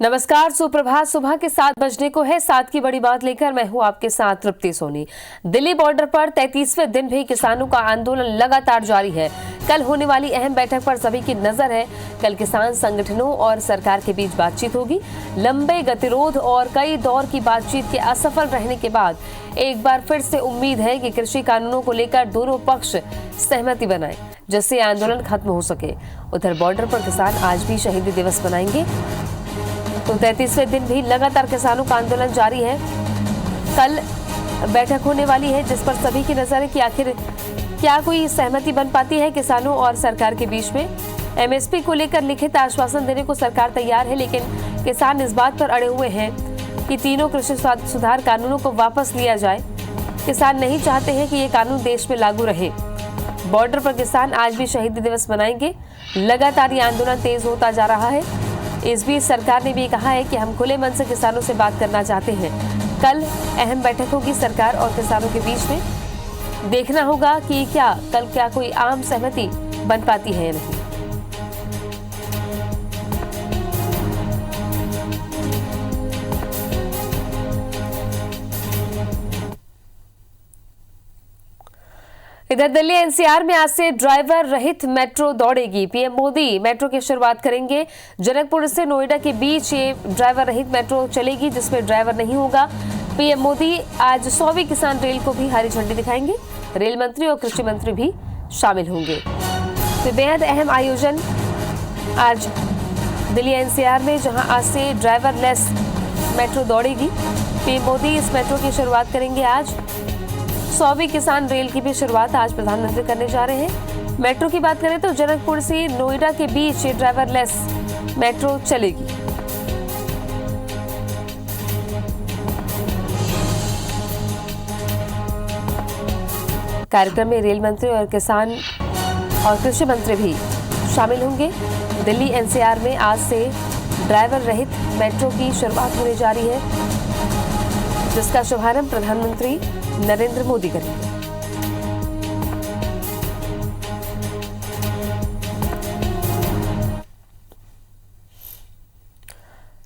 नमस्कार, सुप्रभात। सुबह के 7 बजने को है। 7 की बड़ी बात लेकर मैं हूं आपके साथ तृप्ति सोनी। दिल्ली बॉर्डर पर 33वें दिन भी किसानों का आंदोलन लगातार जारी है। कल होने वाली अहम बैठक पर सभी की नजर है। कल किसान संगठनों और सरकार के बीच बातचीत होगी। लंबे गतिरोध और कई दौर की बातचीत के असफल रहने के बाद एक बार फिर से उम्मीद है कि कृषि कानूनों को लेकर दोनों पक्ष सहमति बनाए, जिससे आंदोलन खत्म हो सके। उधर बॉर्डर पर किसान आज भी शहीदी दिवस मनाएंगे। तो 33वें दिन भी लगातार किसानों का आंदोलन जारी है। कल बैठक होने वाली है, जिस पर सभी की नजर है कि आखिर क्या कोई सहमति बन पाती है किसानों और सरकार के बीच में। एमएसपी को लेकर लिखित आश्वासन देने को सरकार तैयार है, लेकिन किसान इस बात पर अड़े हुए हैं कि तीनों कृषि सुधार कानूनों को वापस लिया जाए। किसान नहीं चाहते हैं कि ये कानून देश में लागू रहे। बॉर्डर पर किसान आज भी शहीदी दिवस मनाएंगे। लगातार ये आंदोलन तेज होता जा रहा है। इस बीच सरकार ने भी कहा है कि हम खुले मन से किसानों से बात करना चाहते हैं। कल अहम बैठक होगी सरकार और किसानों के बीच में। देखना होगा कि क्या कोई आम सहमति बन पाती है या नहीं। इधर दिल्ली एनसीआर में आज से ड्राइवर रहित मेट्रो दौड़ेगी। पीएम मोदी मेट्रो की शुरुआत करेंगे। जनकपुर से नोएडा के बीच ये ड्राइवर रहित मेट्रो चलेगी, जिसमें ड्राइवर नहीं होगा। पीएम मोदी आज 100वीं किसान रेल को भी हरी झंडी दिखाएंगे। रेल मंत्री और कृषि मंत्री भी शामिल होंगे। तो बेहद अहम आयोजन आज दिल्ली एनसीआर में, जहां आज से ड्राइवरलेस मेट्रो दौड़ेगी। पीएम मोदी इस मेट्रो की शुरुआत करेंगे आज। 100वीं किसान रेल की भी शुरुआत आज प्रधानमंत्री करने जा रहे हैं। मेट्रो की बात करें तो जनकपुर से नोएडा के बीच ये ड्राइवरलेस मेट्रो चलेगी। कार्यक्रम में रेल मंत्री और किसान और कृषि मंत्री भी शामिल होंगे। दिल्ली एनसीआर में आज से ड्राइवर रहित मेट्रो की शुरुआत होने जा रही है, जिसका शुभारंभ प्रधानमंत्री नरेंद्र मोदी करेंगे।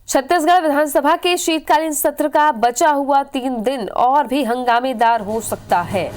छत्तीसगढ़ विधानसभा के शीतकालीन सत्र का बचा हुआ 3 दिन और भी हंगामेदार हो सकता है।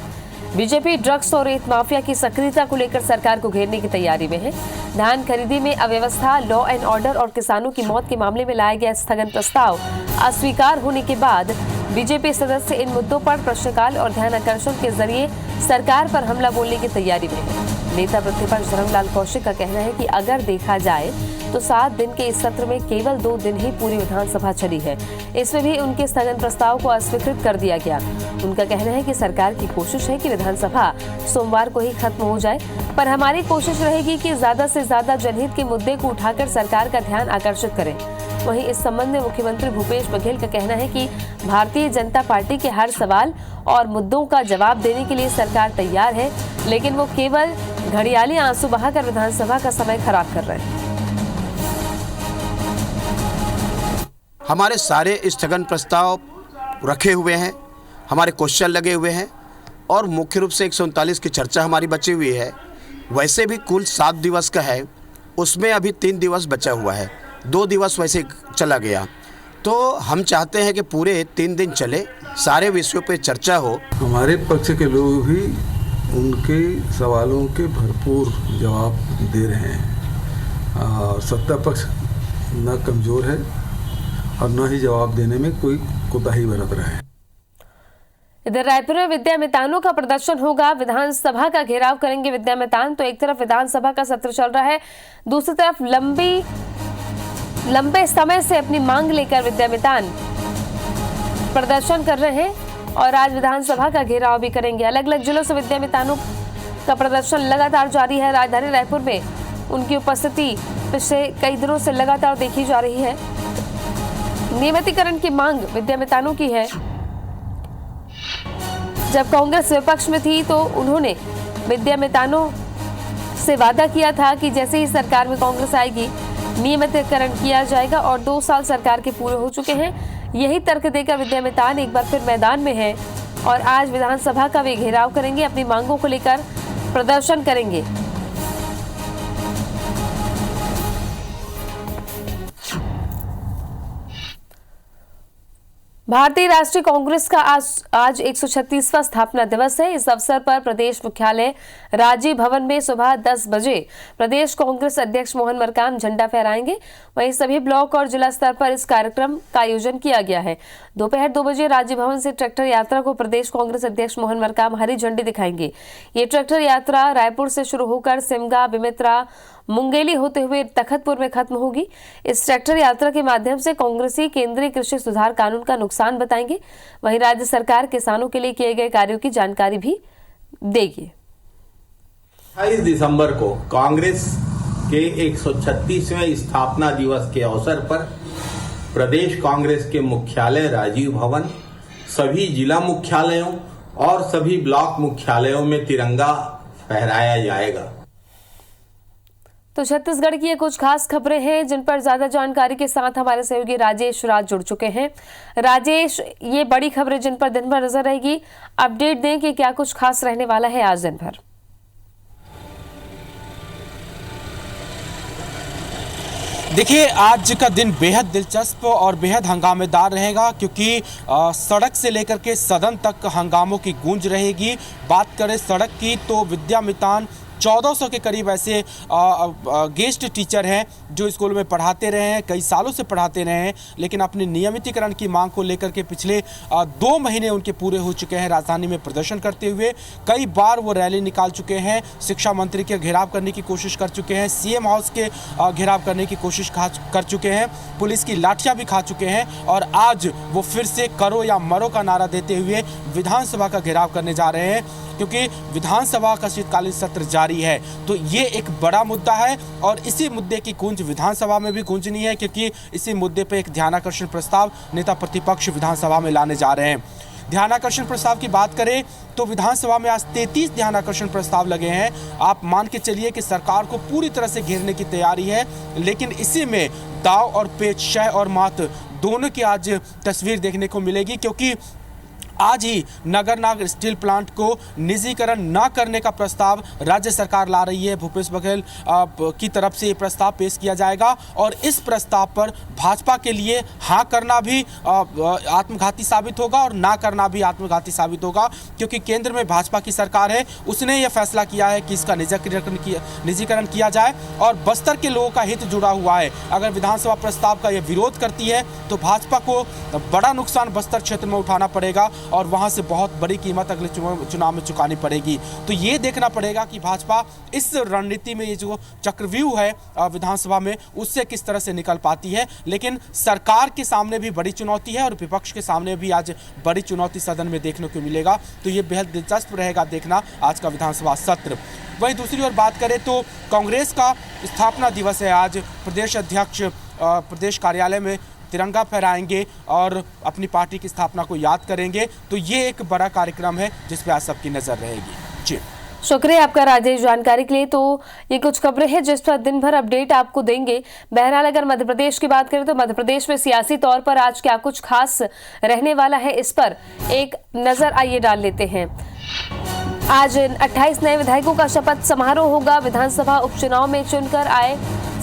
बीजेपी ड्रग्स और रेत माफिया की सक्रियता को लेकर सरकार को घेरने की तैयारी में है। धान खरीदी में अव्यवस्था, लॉ एंड ऑर्डर और किसानों की मौत के मामले में लाया गया स्थगन प्रस्ताव अस्वीकार होने के बाद बीजेपी सदस्य इन मुद्दों पर प्रश्नकाल और ध्यान आकर्षण के जरिए सरकार पर हमला बोलने की तैयारी में है। नेता प्रतिपक्ष धर्मलाल कौशिक का कहना है कि अगर देखा जाए तो 7 दिन के इस सत्र में केवल 2 दिन ही पूरी विधानसभा चली है। इसमें भी उनके स्थगन प्रस्ताव को अस्वीकृत कर दिया गया। उनका कहना है कि सरकार की कोशिश है कि विधानसभा सोमवार को ही खत्म हो जाए, पर हमारी कोशिश रहेगी कि ज्यादा से ज्यादा जनहित के मुद्दे को उठाकर सरकार का ध्यान आकर्षित करें। वहीं इस संबंध में मुख्यमंत्री भूपेश बघेल का कहना है कि भारतीय जनता पार्टी के हर सवाल और मुद्दों का जवाब देने के लिए सरकार तैयार है, लेकिन वो केवल घड़ियाली आंसू बहाकर विधानसभा का समय खराब कर रहे हैं। हमारे सारे स्थगन प्रस्ताव रखे हुए हैं, हमारे क्वेश्चन लगे हुए हैं और मुख्य रूप से 139 की चर्चा हमारी बची हुई है। वैसे भी कुल 7 दिवस का है, उसमें अभी 3 दिवस बचा हुआ है। 2 दिवस वैसे चला गया, तो हम चाहते हैं कि पूरे 3 दिन चले, सारे विषयों पे चर्चा हो। हमारे पक्ष के लोग भी उनके सवालों के भरपूर जवाब दे रहे हैं। सत्ता पक्ष न कमज़ोर है और न ही जवाब देने में कोई कोताही बरत रहा है। इधर रायपुर में विद्यामितानों का प्रदर्शन होगा। विधानसभा का घेराव करेंगे विद्यामितान। तो एक तरफ विधानसभा का सत्र चल रहा है, दूसरी तरफ लंबे समय से अपनी मांग लेकर विद्यामितान प्रदर्शन कर रहे हैं और आज विधानसभा का घेराव भी करेंगे। अलग अलग जिलों से विद्यामितानों का प्रदर्शन लगातार जारी है। राजधानी रायपुर में उनकी उपस्थिति पिछले कई दिनों से लगातार देखी जा रही है। नियमितीकरण की मांग विद्यामितानों की है। जब कांग्रेस विपक्ष में थी तो उन्होंने विद्यामितानों से वादा किया था कि जैसे ही सरकार में कांग्रेस आएगी नियमितीकरण किया जाएगा और 2 साल सरकार के पूरे हो चुके हैं। यही तर्क देकर विद्यामितान एक बार फिर मैदान में है और आज विधानसभा का वे घेराव करेंगे, अपनी मांगों को लेकर प्रदर्शन करेंगे। भारतीय राष्ट्रीय कांग्रेस का आज 136वां स्थापना दिवस है। इस अवसर पर प्रदेश मुख्यालय राजीव भवन में सुबह 10 बजे प्रदेश कांग्रेस अध्यक्ष मोहन मरकाम झंडा फहराएंगे। वहीं सभी ब्लॉक और जिला स्तर पर इस कार्यक्रम का आयोजन किया गया है। दोपहर 2 बजे राजीव भवन से ट्रैक्टर यात्रा को प्रदेश कांग्रेस अध्यक्ष मोहन मरकाम हरी झंडी दिखाएंगे। ये ट्रैक्टर यात्रा रायपुर से शुरू होकर सिमगा, बिमित्रा, मुंगेली होते हुए तखतपुर में खत्म होगी। इस ट्रैक्टर यात्रा के माध्यम से कांग्रेसी केंद्रीय कृषि सुधार कानून का नुकसान बताएंगे। वहीं राज्य सरकार किसानों के लिए किए गए कार्यों की जानकारी भी देगी। 28 दिसंबर को कांग्रेस के 136वें स्थापना दिवस के अवसर पर प्रदेश कांग्रेस के मुख्यालय राजीव भवन, सभी जिला मुख्यालयों और सभी ब्लॉक मुख्यालयों में तिरंगा फहराया जाएगा। तो छत्तीसगढ़ की ये कुछ खास खबरें हैं जिन पर ज्यादा जानकारी के साथ हमारे सहयोगी राजेश राज जुड़ चुके हैं। राजेश, ये बड़ी खबरें जिन पर दिन भर नजर रहेगी, अपडेट दें कि क्या कुछ खास रहने वाला है आज दिन भर। देखिए, आज का दिन बेहद दिलचस्प और बेहद हंगामेदार रहेगा, क्योंकि सड़क से लेकर के सदन तक हंगामों की गूंज रहेगी। बात करें सड़क की तो विद्यामितान 1400 के करीब ऐसे गेस्ट टीचर हैं जो स्कूल में पढ़ाते रहे हैं, कई सालों से पढ़ाते रहे हैं, लेकिन अपने नियमितीकरण की मांग को लेकर के पिछले 2 महीने उनके पूरे हो चुके हैं। राजधानी में प्रदर्शन करते हुए कई बार वो रैली निकाल चुके हैं, शिक्षा मंत्री के घेराव करने की कोशिश कर चुके हैं, सीएम हाउस के घेराव करने की कोशिश कर चुके हैं, पुलिस की लाठियां भी खा चुके हैं और आज वो फिर से करो या मरो का नारा देते हुए विधानसभा का घेराव करने जा रहे हैं, क्योंकि विधानसभा का शीतकालीन सत्र जारी है। तो ये एक बड़ा मुद्दा है और इसी मुद्दे की गूंज विधानसभा में भी गूंजनी है, क्योंकि इसी मुद्दे पे एक ध्यानाकर्षण प्रस्ताव नेता प्रतिपक्ष विधानसभा में लाने जा रहे हैं। ध्यानाकर्षण प्रस्ताव की बात करें तो विधानसभा में आज 33 ध्यानाकर्षण प्रस्ताव लगे हैं। आप मान के चलिए कि सरकार को पूरी तरह से घेरने की तैयारी है, लेकिन इसी में दाव और पेच, शह और मात दोनों की आज तस्वीर देखने को मिलेगी, क्योंकि आज ही नगरनाग स्टील प्लांट को निजीकरण न करने का प्रस्ताव राज्य सरकार ला रही है। भूपेश बघेल की तरफ से ये प्रस्ताव पेश किया जाएगा और इस प्रस्ताव पर भाजपा के लिए हाँ करना भी आत्मघाती साबित होगा और ना करना भी आत्मघाती साबित होगा, क्योंकि केंद्र में भाजपा की सरकार है, उसने ये फैसला किया है कि इसका निजीकरण किया जाए और बस्तर के लोगों का हित जुड़ा हुआ है। अगर विधानसभा प्रस्ताव का ये विरोध करती है तो भाजपा को बड़ा नुकसान बस्तर क्षेत्र में उठाना पड़ेगा और वहां से बहुत बड़ी कीमत अगले चुनाव में चुकानी पड़ेगी। तो ये देखना पड़ेगा कि भाजपा इस रणनीति में ये जो चक्रव्यूह है विधानसभा में उससे किस तरह से निकल पाती है। लेकिन सरकार के सामने भी बड़ी चुनौती है और विपक्ष के सामने भी आज बड़ी चुनौती सदन में देखने को मिलेगा। तो ये बेहद दिलचस्प रहेगा देखना आज का विधानसभा सत्र। वहीं दूसरी ओर बात करें तो कांग्रेस का स्थापना दिवस है आज। प्रदेश अध्यक्ष प्रदेश कार्यालय में तिरंगा फहराएंगे और अपनी पार्टी की स्थापना को याद करेंगे। तो ये एक बड़ा कार्यक्रम है जिस पे आज सबकी नजर रहेगी। जी, शुक्रिया आपका राजेश जानकारी के लिए। तो ये कुछ खबरें हैं जिस पर दिन भर अपडेट आपको देंगे। बहरहाल अगर मध्य प्रदेश की बात करें तो मध्य प्रदेश में सियासी तौर पर आज क्या कुछ खास रहने वाला है, इस पर एक नजर आइए डाल लेते हैं। आज 28 नए विधायकों का शपथ समारोह होगा। विधानसभा उपचुनाव में चुनकर आए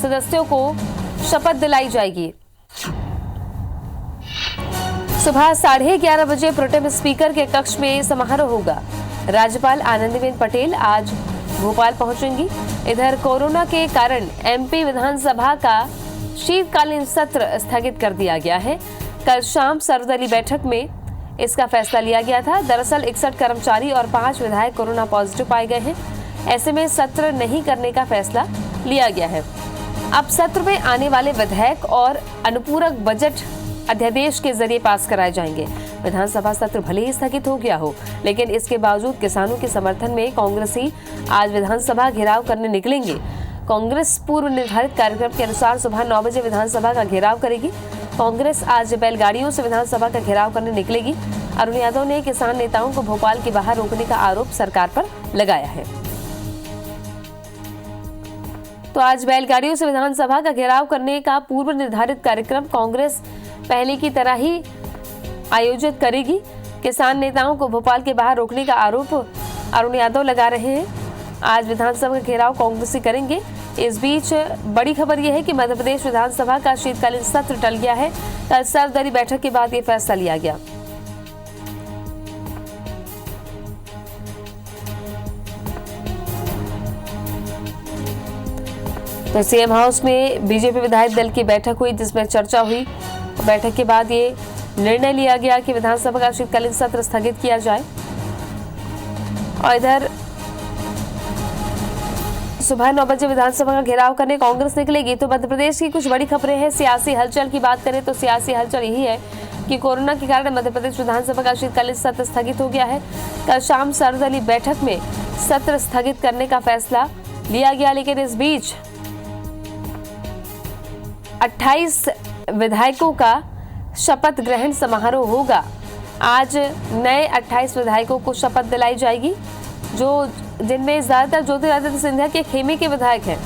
सदस्यों को शपथ दिलाई जाएगी। सुबह 11:30 बजे प्रोटेम स्पीकर के कक्ष में समारोह होगा। राज्यपाल आनंदीबेन पटेल आज भोपाल पहुंचेंगी। इधर कोरोना के कारण एमपी विधानसभा का शीतकालीन सत्र स्थगित कर दिया गया है। कल शाम सर्वदलीय बैठक में इसका फैसला लिया गया था। दरअसल 61 कर्मचारी और 5 विधायक कोरोना पॉजिटिव पाए गए हैं। ऐसे में सत्र नहीं करने का फैसला लिया गया है। अब सत्र में आने वाले विधेयक और अनुपूरक बजट अध्यादेश के जरिए पास कराए जाएंगे। विधानसभा सत्र भले ही स्थगित हो गया हो, लेकिन इसके बावजूद किसानों के समर्थन में कांग्रेसी आज विधानसभा घेराव करने निकलेंगे। कांग्रेस पूर्व निर्धारित कार्यक्रम के अनुसार सुबह 9 बजे विधानसभा का घेराव करेगी। कांग्रेस आज बैलगाड़ियों से विधानसभा का घेराव करने निकलेगी। अरुण यादव ने किसान नेताओं को भोपाल के बाहर रोकने का आरोप सरकार पर लगाया है। तो आज बैलगाड़ियों से विधानसभा का घेराव करने का पूर्व निर्धारित कार्यक्रम कांग्रेस पहले की तरह ही आयोजित करेगी। किसान नेताओं को भोपाल के बाहर रोकने का आरोप अरुण यादव लगा रहे हैं। आज विधानसभा का घेराव कांग्रेसी करेंगे। इस बीच बड़ी खबर यह है कि मध्य प्रदेश विधानसभा का शीतकालीन सत्र टल गया है। कल सर्वदलीय बैठक के बाद यह फैसला लिया गया। तो सीएम हाउस में बीजेपी विधायक दल की बैठक हुई, जिसमें चर्चा हुई। बैठक के बाद ये निर्णय लिया गया कि विधानसभा का शीतकालीन सत्र स्थगित किया जाए। और इधर सुबह 9 बजे विधानसभा का घेराव करने कांग्रेस निकलेगी। तो मध्य प्रदेश की कुछ बड़ी खबरें हैं। सियासी हलचल की बात करें तो सियासी हलचल यही है कि कोरोना के कारण मध्य प्रदेश विधानसभा का शीतकालीन सत्र स्थगित हो गया है। कल शाम सर्वदलीय बैठक में सत्र स्थगित करने का फैसला लिया गया, लेकिन इस बीच 28 विधायकों का शपथ ग्रहण समारोह होगा। आज नए 28 विधायकों को शपथ दिलाई जाएगी, जिनमें ज्यादातर ज्योतिरादित्य सिंधिया के खेमे के विधायक हैं।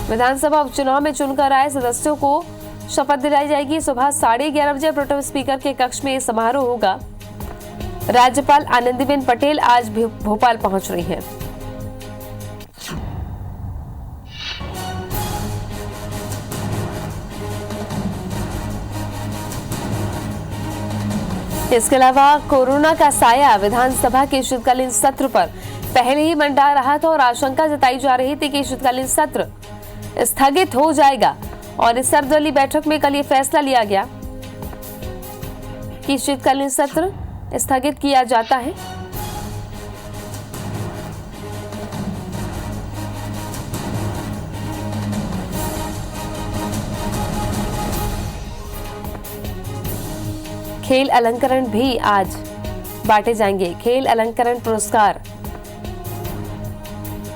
विधानसभा उपचुनाव में चुनकर आए सदस्यों को शपथ दिलाई जाएगी। सुबह 11:30 बजे प्रोटेम स्पीकर के कक्ष में यह समारोह होगा। राज्यपाल आनंदीबेन पटेल आज भी भोपाल पहुंच रही हैं। इसके अलावा कोरोना का साया विधानसभा के शीतकालीन सत्र पर पहले ही मंडरा रहा था और आशंका जताई जा रही थी कि शीतकालीन सत्र स्थगित हो जाएगा। और इस सर्वदलीय बैठक में कल ये फैसला लिया गया कि शीतकालीन सत्र स्थगित किया जाता है। खेल अलंकरण भी आज बांटे जाएंगे। खेल अलंकरण पुरस्कार,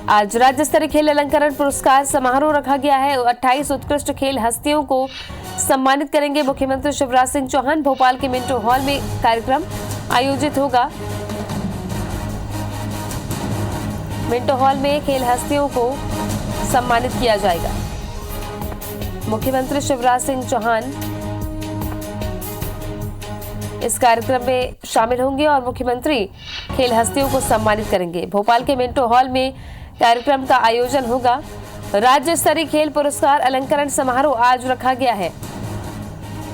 आज राज्य स्तरीय खेल अलंकरण पुरस्कार समारोह रखा गया है। 28 उत्कृष्ट खेल हस्तियों को सम्मानित करेंगे मुख्यमंत्री शिवराज सिंह चौहान। भोपाल के मिंटो हॉल में कार्यक्रम आयोजित होगा। मिंटो हॉल में खेल हस्तियों को सम्मानित किया जाएगा। मुख्यमंत्री शिवराज सिंह चौहान इस कार्यक्रम में शामिल होंगे और मुख्यमंत्री खेल हस्तियों को सम्मानित करेंगे। भोपाल के मिंटो हॉल में कार्यक्रम का आयोजन होगा। राज्य स्तरीय खेल पुरस्कार अलंकरण समारोह आज रखा गया है।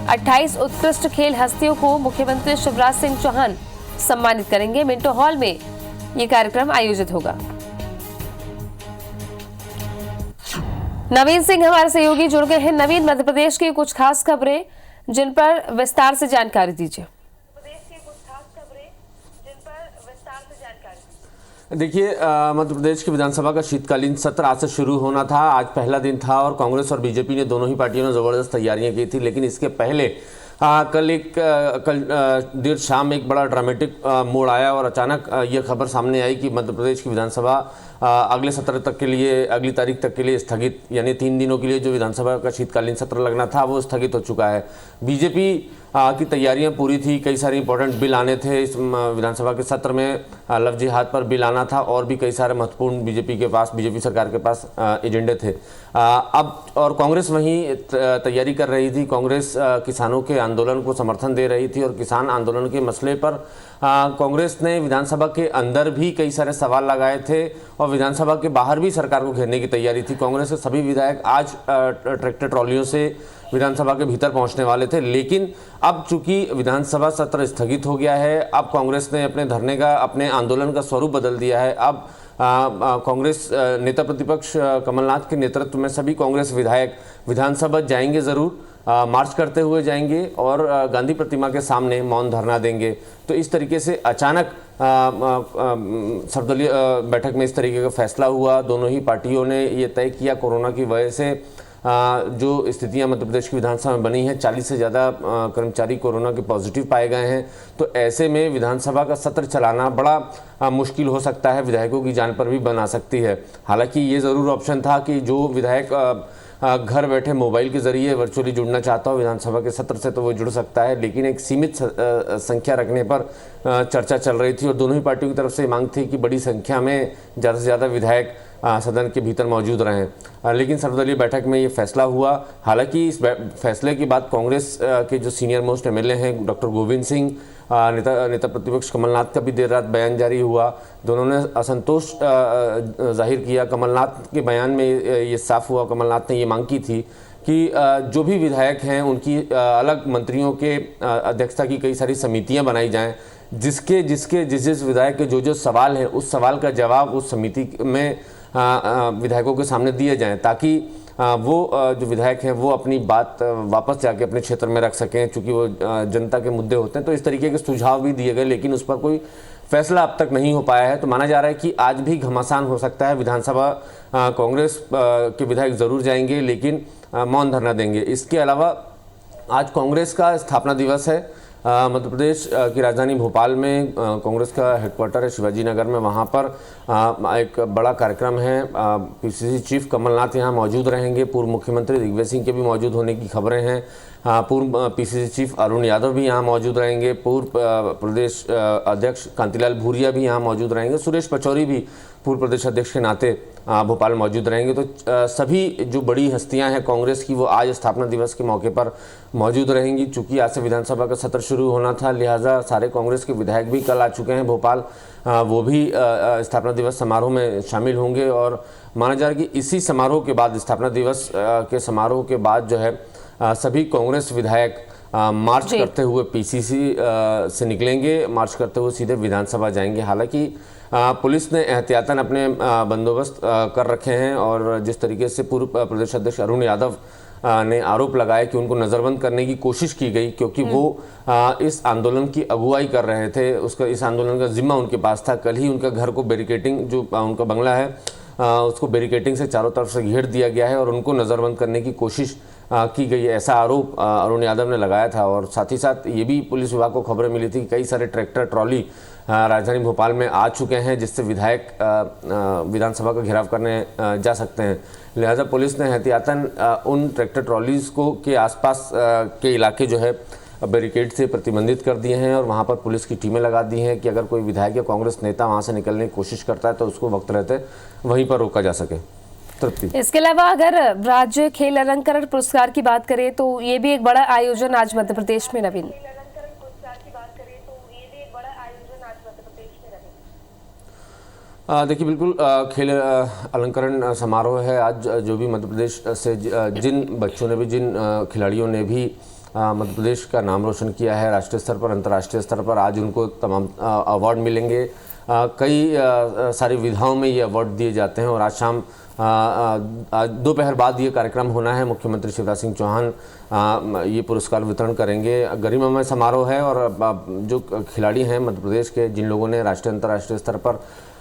28 उत्कृष्ट खेल हस्तियों को मुख्यमंत्री शिवराज सिंह चौहान सम्मानित करेंगे। मिंटो हॉल में यह कार्यक्रम आयोजित होगा। नवीन सिंह हमारे सहयोगी जुड़ गए हैं। नवीन, मध्य प्रदेश की कुछ खास खबरें जिन पर विस्तार से जानकारी दीजिए। देखिए, मध्य प्रदेश की विधानसभा का शीतकालीन सत्र आज से शुरू होना था। आज पहला दिन था और कांग्रेस और बीजेपी ने दोनों ही पार्टियों ने ज़बरदस्त तैयारियां की थी। लेकिन इसके पहले कल देर शाम एक बड़ा ड्रामेटिक मोड़ आया और अचानक ये खबर सामने आई कि मध्य प्रदेश की विधानसभा अगले सत्र तक के लिए, अगली तारीख तक के लिए स्थगित, यानी 3 दिनों के लिए जो विधानसभा का शीतकालीन सत्र लगना था वो स्थगित हो चुका है। बीजेपी की तैयारियां पूरी थी। कई सारे इंपॉर्टेंट बिल आने थे इस विधानसभा के सत्र में। लव जिहाद पर बिल आना था और भी कई सारे महत्वपूर्ण बीजेपी सरकार के पास एजेंडे थे। अब और कांग्रेस वहीं तैयारी कर रही थी। कांग्रेस किसानों के आंदोलन को समर्थन दे रही थी और किसान आंदोलन के मसले पर कांग्रेस ने विधानसभा के अंदर भी कई सारे सवाल लगाए थे और विधानसभा के बाहर भी सरकार को घेरने की तैयारी थी। कांग्रेस के सभी विधायक आज ट्रैक्टर ट्रॉलियों से विधानसभा के भीतर पहुंचने वाले थे। लेकिन अब चूंकि विधानसभा सत्र स्थगित हो गया है, अब कांग्रेस ने अपने धरने का, अपने आंदोलन का स्वरूप बदल दिया है। अब कांग्रेस नेता प्रतिपक्ष कमलनाथ के नेतृत्व में सभी कांग्रेस विधायक विधानसभा जाएंगे, ज़रूर मार्च करते हुए जाएंगे और गांधी प्रतिमा के सामने मौन धरना देंगे। तो इस तरीके से अचानक सर्वदलीय बैठक में इस तरीके का फैसला हुआ। दोनों ही पार्टियों ने ये तय किया, कोरोना की वजह से जो स्थितियां मध्य प्रदेश की विधानसभा में बनी हैं, 40 से ज़्यादा कर्मचारी कोरोना के पॉजिटिव पाए गए हैं। तो ऐसे में विधानसभा का सत्र चलाना बड़ा मुश्किल हो सकता है, विधायकों की जान पर भी बन आ सकती है। हालांकि ये ज़रूर ऑप्शन था कि जो विधायक घर बैठे मोबाइल के जरिए वर्चुअली जुड़ना चाहता हो विधानसभा के सत्र से तो वो जुड़ सकता है, लेकिन एक सीमित संख्या रखने पर चर्चा चल रही थी और दोनों ही पार्टियों की तरफ से मांग थी कि बड़ी संख्या में ज़्यादा से ज़्यादा विधायक सदन के भीतर मौजूद रहें। लेकिन सर्वदलीय बैठक में ये फैसला हुआ। हालांकि इस फैसले के बाद कांग्रेस के जो सीनियर मोस्ट एमएलए हैं डॉक्टर गोविंद सिंह नेता प्रतिपक्ष कमलनाथ का भी देर रात बयान जारी हुआ। दोनों ने असंतोष जाहिर किया। कमलनाथ के बयान में ये साफ हुआ, कमलनाथ ने ये मांग की थी कि जो भी विधायक हैं उनकी अलग मंत्रियों के अध्यक्षता की कई सारी समितियां बनाई जाएं, जिस विधायक के जो सवाल है उस सवाल का जवाब उस समिति में विधायकों के सामने दिए जाएं, ताकि वो जो विधायक हैं वो अपनी बात वापस जाके अपने क्षेत्र में रख सकें, चूँकि वो जनता के मुद्दे होते हैं। तो इस तरीके के सुझाव भी दिए गए, लेकिन उस पर कोई फैसला अब तक नहीं हो पाया है। तो माना जा रहा है कि आज भी घमासान हो सकता है। विधानसभा कांग्रेस के विधायक जरूर जाएंगे, लेकिन मौन धरना देंगे। इसके अलावा आज कांग्रेस का स्थापना दिवस है। मध्य प्रदेश की राजधानी भोपाल में कांग्रेस का हेडक्वार्टर है शिवाजी नगर में, वहाँ पर एक बड़ा कार्यक्रम है। पीसीसी चीफ कमलनाथ यहाँ मौजूद रहेंगे। पूर्व मुख्यमंत्री दिग्विजय सिंह के भी मौजूद होने की खबरें हैं। पूर्व पीसीसी चीफ अरुण यादव भी यहाँ मौजूद रहेंगे। पूर्व प्रदेश अध्यक्ष कांतिलाल भूरिया भी यहाँ मौजूद रहेंगे। सुरेश पचौरी भी पूर्व प्रदेश अध्यक्ष के नाते भोपाल मौजूद रहेंगे। तो सभी जो बड़ी हस्तियां हैं कांग्रेस की वो आज स्थापना दिवस के मौके पर मौजूद रहेंगी। चूंकि आज से विधानसभा का सत्र शुरू होना था, लिहाजा सारे कांग्रेस के विधायक भी कल आ चुके हैं भोपाल। वो भी स्थापना दिवस समारोह में शामिल होंगे और माना जा रहा है कि इसी समारोह के बाद, स्थापना दिवस के समारोह के बाद जो है सभी कांग्रेस विधायक मार्च करते हुए पीसीसी से निकलेंगे। मार्च करते हुए सीधे विधानसभा जाएंगे। हालांकि पुलिस ने एहतियातन अपने बंदोबस्त कर रखे हैं और जिस तरीके से पूर्व प्रदेश अध्यक्ष अरुण यादव ने आरोप लगाया कि उनको नज़रबंद करने की कोशिश की गई, क्योंकि वो इस आंदोलन की अगुवाई कर रहे थे। इस आंदोलन का जिम्मा उनके पास था। कल ही उनका घर को बैरिकेडिंग, जो उनका बंगला है उसको बैरिकेडिंग से चारों तरफ से घेर दिया गया है और उनको नज़रबंद करने की कोशिश की गई है, ऐसा आरोप अरुण यादव ने लगाया था। और साथ ही साथ ये भी पुलिस विभाग को खबरें मिली थी कि कई सारे ट्रैक्टर ट्रॉली राजधानी भोपाल में आ चुके हैं, जिससे विधायक विधानसभा का घेराव करने जा सकते हैं। लिहाजा पुलिस ने एहतियातन उन ट्रैक्टर ट्रॉलीज को के आसपास के इलाके जो है बैरिकेड से प्रतिबंधित कर दिए हैं और वहाँ पर पुलिस की टीमें लगा दी हैं कि अगर कोई विधायक या कांग्रेस नेता वहाँ से निकलने की कोशिश करता है तो उसको वक्त रहते वहीं पर रोका जा सके। इसके अलावा अगर राज्य खेल अलंकरण पुरस्कार की बात करें तो ये भी एक बड़ा आयोजन आज मध्य प्रदेश में। नवीन, देखिए बिल्कुल खेल अलंकरण समारोह है आज। जो भी मध्य प्रदेश से जिन बच्चों ने भी, जिन खिलाड़ियों ने भी मध्य प्रदेश का नाम रोशन किया है राष्ट्रीय स्तर पर, अंतर्राष्ट्रीय स्तर पर, आज उनको तमाम अवार्ड मिलेंगे। कई सारी विधाओं में ये अवार्ड दिए जाते हैं और आज शाम दोपहर बाद ये कार्यक्रम होना है। मुख्यमंत्री शिवराज सिंह चौहान ये पुरस्कार वितरण करेंगे। गरिमामय समारोह है और जो खिलाड़ी हैं मध्य प्रदेश के, जिन लोगों ने राष्ट्रीय अंतर्राष्ट्रीय स्तर पर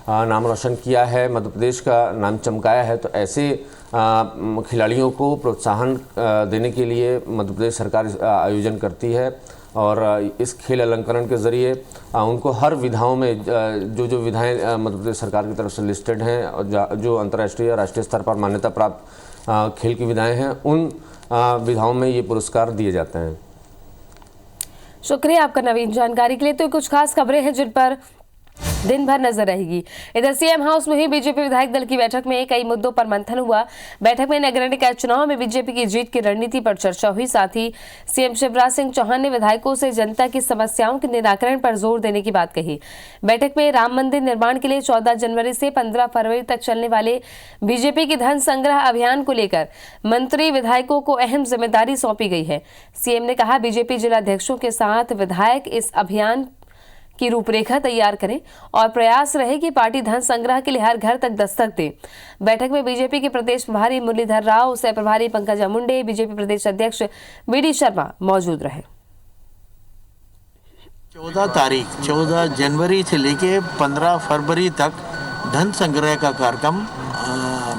नाम रोशन किया है, मध्य प्रदेश का नाम चमकाया है, तो ऐसे खिलाड़ियों को प्रोत्साहन देने के लिए मध्य प्रदेश सरकार आयोजन करती है और इस खेल अलंकरण के ज़रिए उनको हर विधाओं में जो विधाएं मध्य प्रदेश सरकार की तरफ से लिस्टेड हैं और जो अंतर्राष्ट्रीय राष्ट्रीय स्तर पर मान्यता प्राप्त खेल की विधाएं हैं, उन विधाओं में ये पुरस्कार दिए जाते हैं। शुक्रिया आपका नवीन जानकारी के लिए। तो कुछ खास खबरें हैं जिन पर दिन भर नजर रहेगी। इधर सीएम हाउस में ही बीजेपी विधायक दल की बैठक में कई मुद्दों पर मंथन हुआ। बैठक में नगरीय निकाय चुनाव में बीजेपी की जीत की रणनीति पर चर्चा हुई। साथ ही सीएम शिवराज सिंह चौहान ने विधायकों से जनता की समस्याओं के निराकरण पर जोर देने की बात कही। बैठक में राम मंदिर निर्माण के लिए 14 जनवरी से 15 फरवरी तक चलने वाले बीजेपी के धन संग्रह अभियान को लेकर मंत्री विधायकों को अहम जिम्मेदारी सौंपी गई है। सीएम ने कहा, बीजेपी जिलाध्यक्षों के साथ विधायक इस अभियान की रूपरेखा तैयार करें और प्रयास रहे कि पार्टी धन संग्रह के लिए हर घर तक दस्तक दे। बैठक में बीजेपी के प्रदेश प्रभारी मुरलीधर राव, सह प्रभारी पंकजा मुंडे, बीजेपी प्रदेश अध्यक्ष बीडी शर्मा मौजूद रहे। 14 जनवरी से लेके 15 फरवरी तक धन संग्रह का कार्यक्रम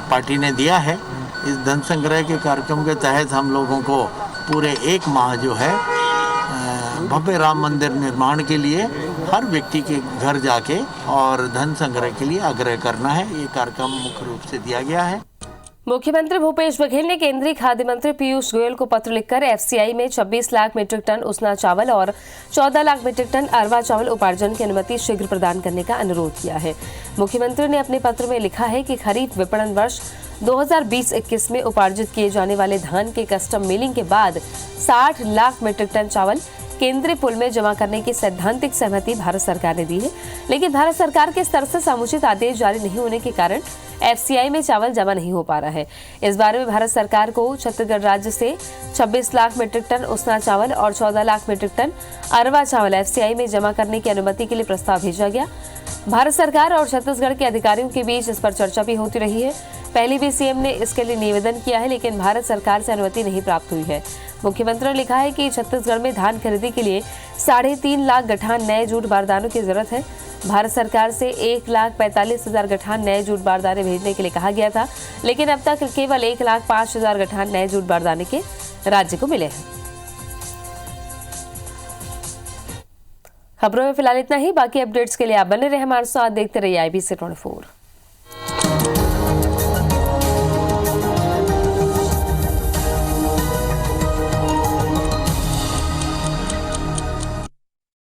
पार्टी ने दिया है। इस धन संग्रह के कार्यक्रम के तहत हम लोगों को पूरे एक माह जो है भव्य राम मंदिर निर्माण के लिए हर व्यक्ति के घर जाके और धन संग्रह के लिए आग्रह करना है। ये कार्यक्रम मुख्य रूप से दिया गया है। मुख्यमंत्री भूपेश बघेल ने केंद्रीय खाद्य मंत्री पीयूष गोयल को पत्र लिखकर एफसीआई में 26 लाख मीट्रिक टन उसना चावल और 14 लाख मीट्रिक टन अरवा चावल उपार्जन की अनुमति शीघ्र प्रदान करने का अनुरोध किया है। मुख्यमंत्री ने अपने पत्र में लिखा है कि खरीफ विपणन वर्ष 2020-21 में उपार्जित किए जाने वाले धान के कस्टम मिलिंग के बाद 60 लाख मीट्रिक टन चावल केंद्रीय पुल में जमा करने की सैद्धांतिक सहमति भारत सरकार ने दी है, लेकिन भारत सरकार के स्तर से समुचित आदेश जारी नहीं होने के कारण FCI में चावल जमा नहीं हो पा रहा है। इस बारे में भारत सरकार को छत्तीसगढ़ राज्य से 26 लाख मीट्रिक टन उसना चावल और 14 लाख मीट्रिक टन अरवा चावल FCI में जमा करने की अनुमति के लिए प्रस्ताव भेजा गया। भारत सरकार और छत्तीसगढ़ के अधिकारियों के बीच इस पर चर्चा भी होती रही है। पहले भी CM ने इसके लिए निवेदन किया है, लेकिन भारत सरकार से अनुमति नहीं प्राप्त हुई है। मुख्यमंत्री ने लिखा है कि छत्तीसगढ़ में धान खरीदी के लिए 3.5 लाख गठान नए जूट बारदानों की जरूरत है। भारत सरकार से 1,45,000 गठान नए जूट बारदाने भेजने के लिए कहा गया था, लेकिन अब तक केवल 1,05,000 गठान नए जूट बारदाने के राज्य को मिले हैं। खबरों में फिलहाल इतना ही। बाकी अपडेट्स के लिए आप बने रहे हमारे साथ, देखते रहिए IBC 24।